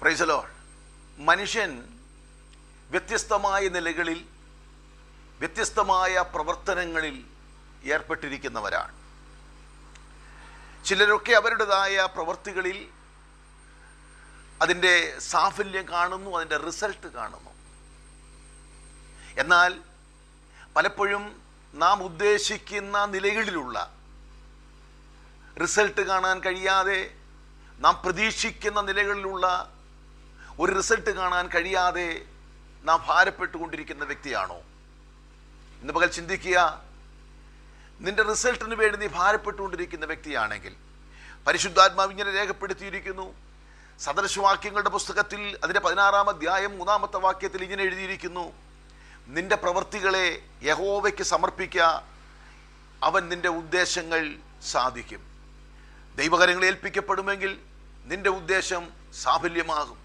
Praise the Lord. മനുഷ്യൻ വ്യത്യസ്തമായ നിലകളിൽ വ്യത്യസ്തമായ പ്രവർത്തനങ്ങളിൽ ഏർപ്പെട്ടിരിക്കുന്നവരാണ്. ചിലരൊക്കെ അവരുടേതായ പ്രവൃത്തികളിൽ അതിൻ്റെ സാഫല്യം കാണുന്നു, അതിൻ്റെ റിസൾട്ട് കാണുന്നു. എന്നാൽ പലപ്പോഴും നാം ഉദ്ദേശിക്കുന്ന നിലകളിലുള്ള റിസൾട്ട് കാണാൻ കഴിയാതെ, നാം പ്രതീക്ഷിക്കുന്ന നിലകളിലുള്ള ഒരു റിസൾട്ട് കാണാൻ കഴിയാതെ നാം ഭാരപ്പെട്ടുകൊണ്ടിരിക്കുന്ന വ്യക്തിയാണോ? ഇന്ന് പകൽ ചിന്തിക്കുക. നിന്റെ റിസൾട്ടിന് വേണ്ടി നീ ഭാരപ്പെട്ടുകൊണ്ടിരിക്കുന്ന വ്യക്തിയാണെങ്കിൽ പരിശുദ്ധാത്മാവ് ഇങ്ങനെ രേഖപ്പെടുത്തിയിരിക്കുന്നു. സദൃശവാക്യങ്ങളുടെ പുസ്തകത്തിൽ അതിൻ്റെ 16-ാം അധ്യായം 3-ാമത്തെ വാക്യത്തിൽ ഇങ്ങനെ എഴുതിയിരിക്കുന്നു: നിന്റെ പ്രവൃത്തികളെ യഹോവയ്ക്ക് സമർപ്പിക്കുക, അവൻ നിന്റെ ഉദ്ദേശങ്ങൾ സാധിക്കും. ദൈവകരങ്ങളെ ഏൽപ്പിക്കപ്പെടുമെങ്കിൽ നിന്റെ ഉദ്ദേശം സാഫല്യമാകും.